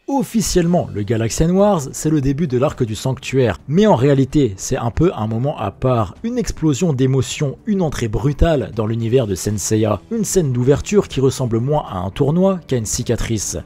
Officiellement, le Galaxian Wars, c'est le début de l'arc du sanctuaire, mais en réalité, c'est un peu un moment à part, une explosion d'émotions, une entrée brutale dans l'univers de Senseiya, une scène d'ouverture qui ressemble moins à un tournoi qu'à une cicatrice.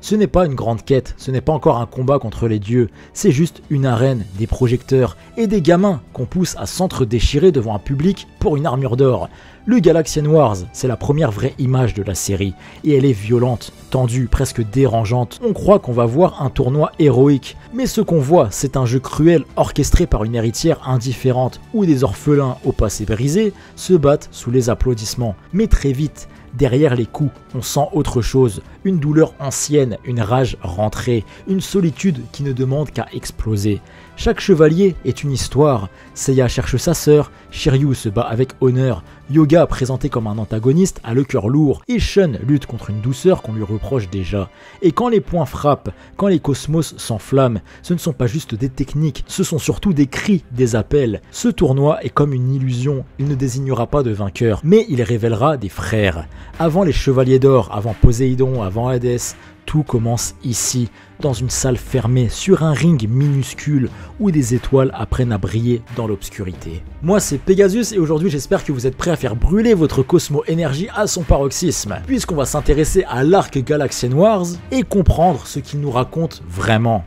Ce n'est pas une grande quête, ce n'est pas encore un combat contre les dieux, c'est juste une arène, des projecteurs et des gamins qu'on pousse à s'entre-déchirer devant un public pour une armure d'or. Le Galaxian Wars, c'est la première vraie image de la série, et elle est violente, tendue, presque dérangeante. On croit qu'on va voir un tournoi héroïque, mais ce qu'on voit, c'est un jeu cruel orchestré par une héritière indifférente, où des orphelins au passé brisé se battent sous les applaudissements. Mais très vite, derrière les coups, on sent autre chose, une douleur ancienne, une rage rentrée, une solitude qui ne demande qu'à exploser. Chaque chevalier est une histoire, Seiya cherche sa sœur, Shiryu se bat avec honneur, Yoga, présenté comme un antagoniste, a le cœur lourd, et Shun lutte contre une douceur qu'on lui reproche déjà. Et quand les poings frappent, quand les cosmos s'enflamment, ce ne sont pas juste des techniques, ce sont surtout des cris, des appels. Ce tournoi est comme une illusion, il ne désignera pas de vainqueur, mais il révélera des frères. Avant les Chevaliers d'Or, avant Poséidon, avant Hadès, tout commence ici, dans une salle fermée, sur un ring minuscule, où des étoiles apprennent à briller dans l'obscurité. Moi c'est Pegasus et aujourd'hui j'espère que vous êtes prêts à faire brûler votre Cosmo Énergie à son paroxysme, puisqu'on va s'intéresser à l'arc Galaxian Wars et comprendre ce qu'il nous raconte vraiment.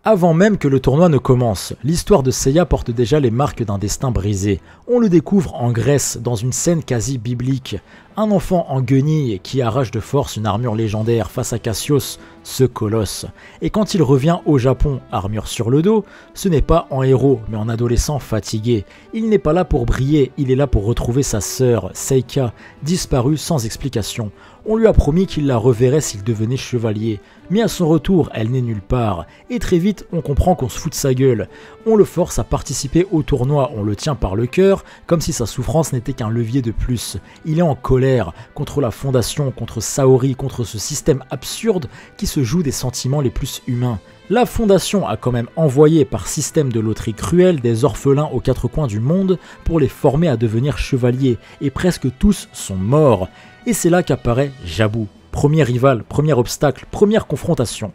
Avant même que le tournoi ne commence, l'histoire de Seiya porte déjà les marques d'un destin brisé. On le découvre en Grèce, dans une scène quasi biblique. Un enfant en guenille qui arrache de force une armure légendaire face à Cassius, ce colosse. Et quand il revient au Japon, armure sur le dos, ce n'est pas en héros, mais en adolescent fatigué. Il n'est pas là pour briller, il est là pour retrouver sa sœur, Seika, disparue sans explication. On lui a promis qu'il la reverrait s'il devenait chevalier, mais à son retour, elle n'est nulle part. Et très vite, on comprend qu'on se fout de sa gueule. On le force à participer au tournoi, on le tient par le cœur, comme si sa souffrance n'était qu'un levier de plus. Il est en colère contre la Fondation, contre Saori, contre ce système absurde qui se joue des sentiments les plus humains. La Fondation a quand même envoyé par système de loterie cruelle des orphelins aux quatre coins du monde pour les former à devenir chevaliers, et presque tous sont morts. Et c'est là qu'apparaît Jabu, premier rival, premier obstacle, première confrontation.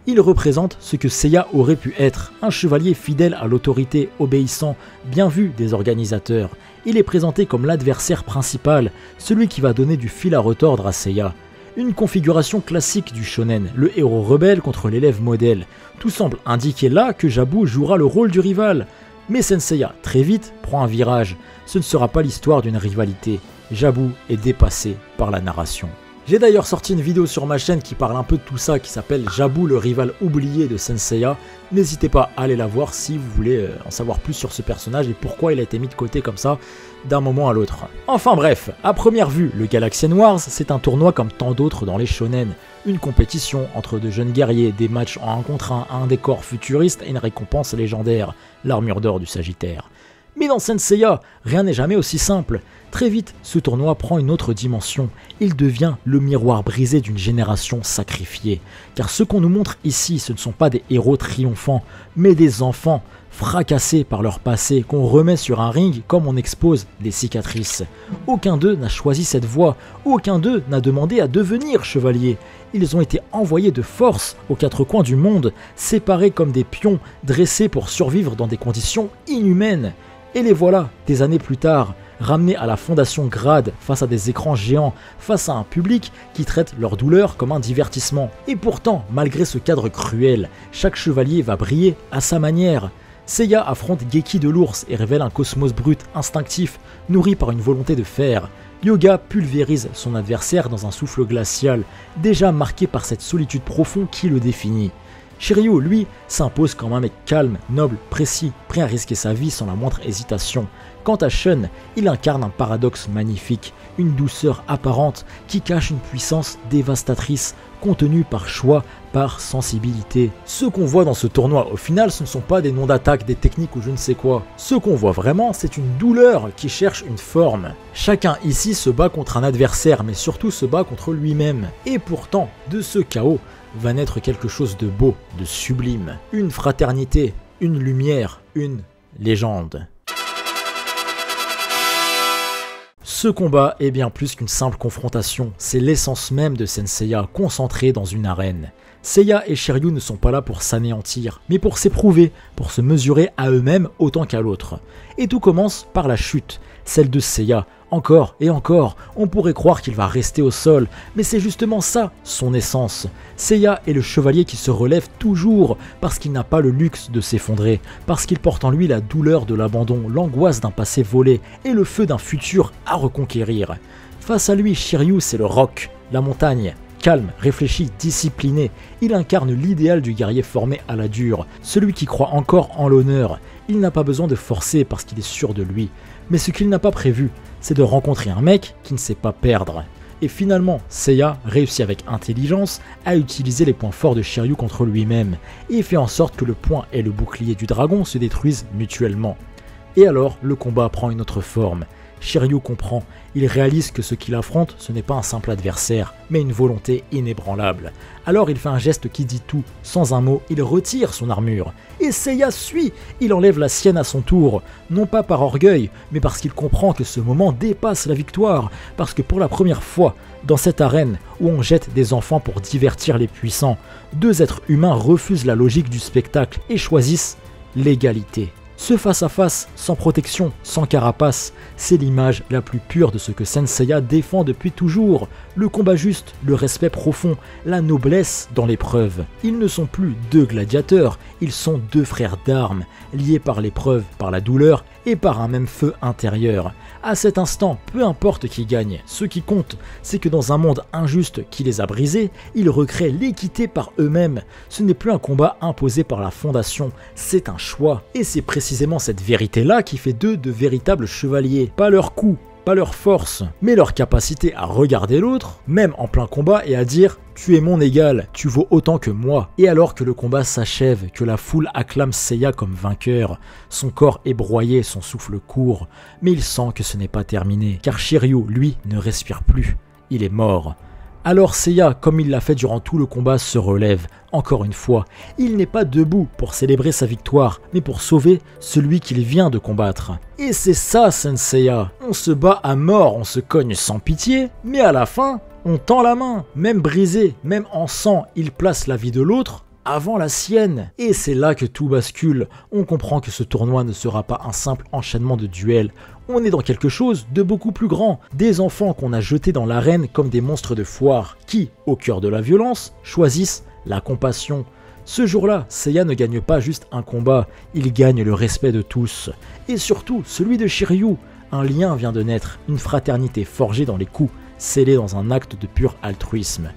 Il représente ce que Seiya aurait pu être, un chevalier fidèle à l'autorité, obéissant, bien vu des organisateurs. Il est présenté comme l'adversaire principal, celui qui va donner du fil à retordre à Seiya. Une configuration classique du shonen, le héros rebelle contre l'élève modèle. Tout semble indiquer là que Jabu jouera le rôle du rival. Mais Senseiya, très vite, prend un virage. Ce ne sera pas l'histoire d'une rivalité. Jabu est dépassé par la narration. J'ai d'ailleurs sorti une vidéo sur ma chaîne qui parle un peu de tout ça, qui s'appelle Jabu, le rival oublié de Senseiya. N'hésitez pas à aller la voir si vous voulez en savoir plus sur ce personnage et pourquoi il a été mis de côté comme ça d'un moment à l'autre. Enfin bref, à première vue, le Galaxian Wars, c'est un tournoi comme tant d'autres dans les shonen. Une compétition entre de jeunes guerriers, des matchs en 1 contre 1, un décor futuriste et une récompense légendaire, l'armure d'or du Sagittaire. Mais dans Senseiya, rien n'est jamais aussi simple. Très vite, ce tournoi prend une autre dimension. Il devient le miroir brisé d'une génération sacrifiée. Car ce qu'on nous montre ici, ce ne sont pas des héros triomphants, mais des enfants fracassés par leur passé, qu'on remet sur un ring comme on expose des cicatrices. Aucun d'eux n'a choisi cette voie, aucun d'eux n'a demandé à devenir chevalier. Ils ont été envoyés de force aux quatre coins du monde, séparés comme des pions, dressés pour survivre dans des conditions inhumaines. Et les voilà, des années plus tard, ramenés à la Fondation Grade face à des écrans géants, face à un public qui traite leur douleur comme un divertissement. Et pourtant, malgré ce cadre cruel, chaque chevalier va briller à sa manière. Seiya affronte Geki de l'ours et révèle un cosmos brut, instinctif, nourri par une volonté de fer. Yoga pulvérise son adversaire dans un souffle glacial, déjà marqué par cette solitude profonde qui le définit. Shiryu, lui, s'impose comme un mec calme, noble, précis, prêt à risquer sa vie sans la moindre hésitation. Quant à Shun, il incarne un paradoxe magnifique, une douceur apparente qui cache une puissance dévastatrice, contenue par choix, par sensibilité. Ce qu'on voit dans ce tournoi, au final, ce ne sont pas des noms d'attaque, des techniques ou je ne sais quoi. Ce qu'on voit vraiment, c'est une douleur qui cherche une forme. Chacun ici se bat contre un adversaire, mais surtout se bat contre lui-même. Et pourtant, de ce chaos, va naître quelque chose de beau, de sublime. Une fraternité, une lumière, une légende. Ce combat est bien plus qu'une simple confrontation, c'est l'essence même de Senseiya concentrée dans une arène. Seiya et Shiryu ne sont pas là pour s'anéantir, mais pour s'éprouver, pour se mesurer à eux-mêmes autant qu'à l'autre. Et tout commence par la chute, celle de Seiya. Encore et encore, on pourrait croire qu'il va rester au sol, mais c'est justement ça, son essence. Seiya est le chevalier qui se relève toujours, parce qu'il n'a pas le luxe de s'effondrer, parce qu'il porte en lui la douleur de l'abandon, l'angoisse d'un passé volé et le feu d'un futur à reconquérir. Face à lui, Shiryu, c'est le roc, la montagne. Calme, réfléchi, discipliné, il incarne l'idéal du guerrier formé à la dure, celui qui croit encore en l'honneur. Il n'a pas besoin de forcer parce qu'il est sûr de lui. Mais ce qu'il n'a pas prévu, c'est de rencontrer un mec qui ne sait pas perdre. Et finalement, Seiya réussit avec intelligence à utiliser les points forts de Shiryu contre lui-même, et fait en sorte que le poing et le bouclier du dragon se détruisent mutuellement. Et alors, le combat prend une autre forme. Shiryu comprend, il réalise que ce qu'il affronte, ce n'est pas un simple adversaire, mais une volonté inébranlable. Alors il fait un geste qui dit tout, sans un mot, il retire son armure. Et Seiya suit, il enlève la sienne à son tour, non pas par orgueil, mais parce qu'il comprend que ce moment dépasse la victoire, parce que pour la première fois, dans cette arène où on jette des enfants pour divertir les puissants, deux êtres humains refusent la logique du spectacle et choisissent l'égalité. Ce face-à-face, sans protection, sans carapace, c'est l'image la plus pure de ce que Senseiya défend depuis toujours. Le combat juste, le respect profond, la noblesse dans l'épreuve. Ils ne sont plus deux gladiateurs, ils sont deux frères d'armes, liés par l'épreuve, par la douleur et par un même feu intérieur. À cet instant, peu importe qui gagne, ce qui compte, c'est que dans un monde injuste qui les a brisés, ils recréent l'équité par eux-mêmes. Ce n'est plus un combat imposé par la fondation, c'est un choix. Et c'est précisément cette vérité-là qui fait d'eux de véritables chevaliers. Pas leur coup, pas leur force, mais leur capacité à regarder l'autre, même en plein combat, et à dire « Tu es mon égal, tu vaux autant que moi ». Et alors que le combat s'achève, que la foule acclame Seiya comme vainqueur, son corps est broyé, son souffle court, mais il sent que ce n'est pas terminé, car Shiryu, lui, ne respire plus, il est mort. Alors Seiya, comme il l'a fait durant tout le combat, se relève, encore une fois. Il n'est pas debout pour célébrer sa victoire, mais pour sauver celui qu'il vient de combattre. Et c'est ça Senseiya, on se bat à mort, on se cogne sans pitié, mais à la fin, on tend la main, même brisé, même en sang, il place la vie de l'autre avant la sienne. Et c'est là que tout bascule, on comprend que ce tournoi ne sera pas un simple enchaînement de duels, on est dans quelque chose de beaucoup plus grand, des enfants qu'on a jetés dans l'arène comme des monstres de foire, qui, au cœur de la violence, choisissent la compassion. Ce jour-là, Seiya ne gagne pas juste un combat, il gagne le respect de tous, et surtout celui de Shiryu. Un lien vient de naître, une fraternité forgée dans les coups, scellée dans un acte de pur altruisme.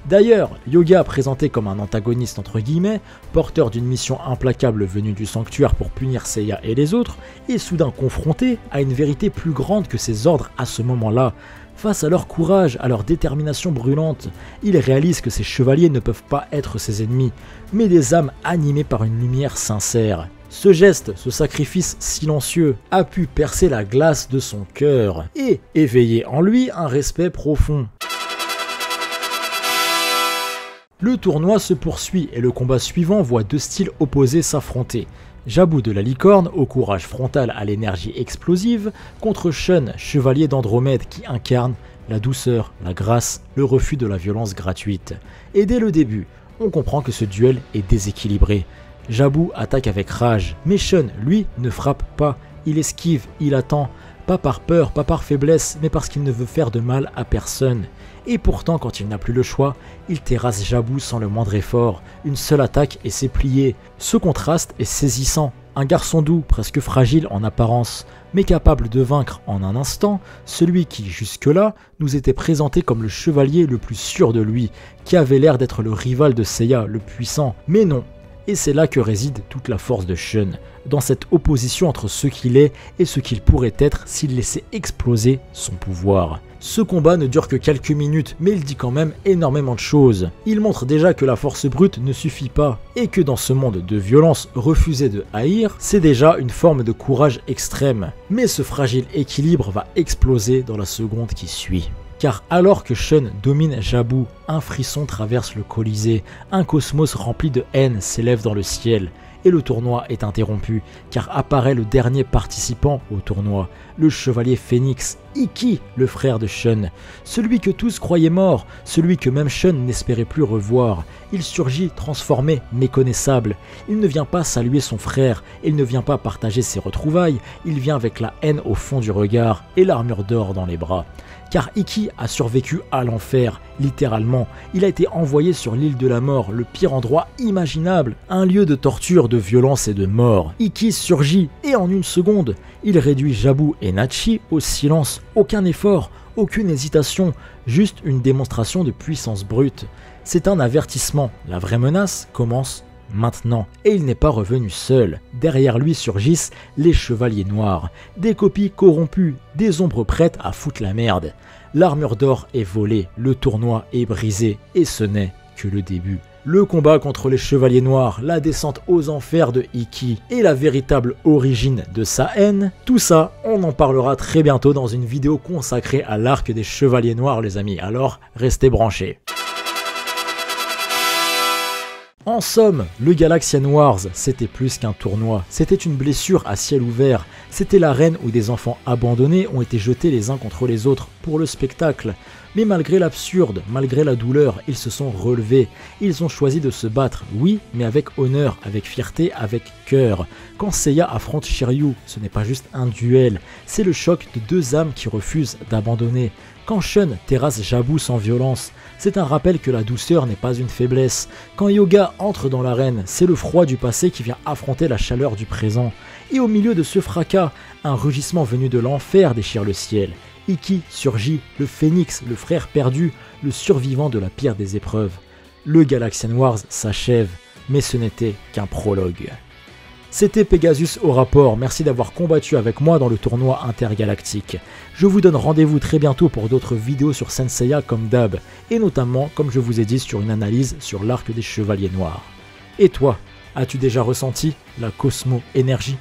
D'ailleurs, Hyuga, présenté comme un antagoniste entre guillemets, porteur d'une mission implacable venue du sanctuaire pour punir Seiya et les autres, est soudain confronté à une vérité plus grande que ses ordres à ce moment-là. Face à leur courage, à leur détermination brûlante, il réalise que ces chevaliers ne peuvent pas être ses ennemis, mais des âmes animées par une lumière sincère. Ce geste, ce sacrifice silencieux, a pu percer la glace de son cœur et éveiller en lui un respect profond. Le tournoi se poursuit et le combat suivant voit deux styles opposés s'affronter. Jabu de la licorne, au courage frontal à l'énergie explosive, contre Shun, chevalier d'Andromède qui incarne la douceur, la grâce, le refus de la violence gratuite. Et dès le début, on comprend que ce duel est déséquilibré. Jabu attaque avec rage, mais Shun, lui, ne frappe pas, il esquive, il attend, pas par peur, pas par faiblesse, mais parce qu'il ne veut faire de mal à personne. Et pourtant, quand il n'a plus le choix, il terrasse Jabu sans le moindre effort, une seule attaque et c'est plié. Ce contraste est saisissant. Un garçon doux, presque fragile en apparence, mais capable de vaincre en un instant, celui qui, jusque-là, nous était présenté comme le chevalier le plus sûr de lui, qui avait l'air d'être le rival de Seiya, le puissant. Mais non. Et c'est là que réside toute la force de Shun, dans cette opposition entre ce qu'il est et ce qu'il pourrait être s'il laissait exploser son pouvoir. Ce combat ne dure que quelques minutes, mais il dit quand même énormément de choses. Il montre déjà que la force brute ne suffit pas, et que dans ce monde de violence, refuser de haïr, c'est déjà une forme de courage extrême. Mais ce fragile équilibre va exploser dans la seconde qui suit. car alors que Shun domine Jabu, un frisson traverse le Colisée, un cosmos rempli de haine s'élève dans le ciel, et le tournoi est interrompu, car apparaît le dernier participant au tournoi, le chevalier Phénix, Ikki, le frère de Shun, celui que tous croyaient mort, celui que même Shun n'espérait plus revoir. Il surgit transformé, méconnaissable. Il ne vient pas saluer son frère, il ne vient pas partager ses retrouvailles, il vient avec la haine au fond du regard et l'armure d'or dans les bras. Car Ikki a survécu à l'enfer, littéralement. Il a été envoyé sur l'île de la mort, le pire endroit imaginable, un lieu de torture, de violence et de mort. Ikki surgit et en une seconde, il réduit Jabu et Nachi au silence. Aucun effort, aucune hésitation, juste une démonstration de puissance brute. C'est un avertissement, la vraie menace commence maintenant, et il n'est pas revenu seul. Derrière lui surgissent les chevaliers noirs, des copies corrompues, des ombres prêtes à foutre la merde. L'armure d'or est volée, le tournoi est brisé, et ce n'est que le début. Le combat contre les chevaliers noirs, la descente aux enfers de Ikki et la véritable origine de sa haine, tout ça, on en parlera très bientôt dans une vidéo consacrée à l'arc des chevaliers noirs les amis, alors restez branchés. En somme, le Galaxian Wars, c'était plus qu'un tournoi, c'était une blessure à ciel ouvert, c'était l'arène où des enfants abandonnés ont été jetés les uns contre les autres pour le spectacle. Mais malgré l'absurde, malgré la douleur, ils se sont relevés, ils ont choisi de se battre, oui, mais avec honneur, avec fierté, avec cœur. Quand Seiya affronte Shiryu, ce n'est pas juste un duel, c'est le choc de deux âmes qui refusent d'abandonner. Quand Shun terrasse Jabu sans violence, c'est un rappel que la douceur n'est pas une faiblesse. Quand Yoga entre dans l'arène, c'est le froid du passé qui vient affronter la chaleur du présent. Et au milieu de ce fracas, un rugissement venu de l'enfer déchire le ciel. Ikki surgit, le phénix, le frère perdu, le survivant de la pire des épreuves. Le Galaxian Wars s'achève, mais ce n'était qu'un prologue. C'était Pegasus au rapport, merci d'avoir combattu avec moi dans le tournoi intergalactique. Je vous donne rendez-vous très bientôt pour d'autres vidéos sur Saint Seiya comme d'hab, et notamment, comme je vous ai dit, sur une analyse sur l'arc des Chevaliers Noirs. Et toi, as-tu déjà ressenti la Cosmo Énergie ?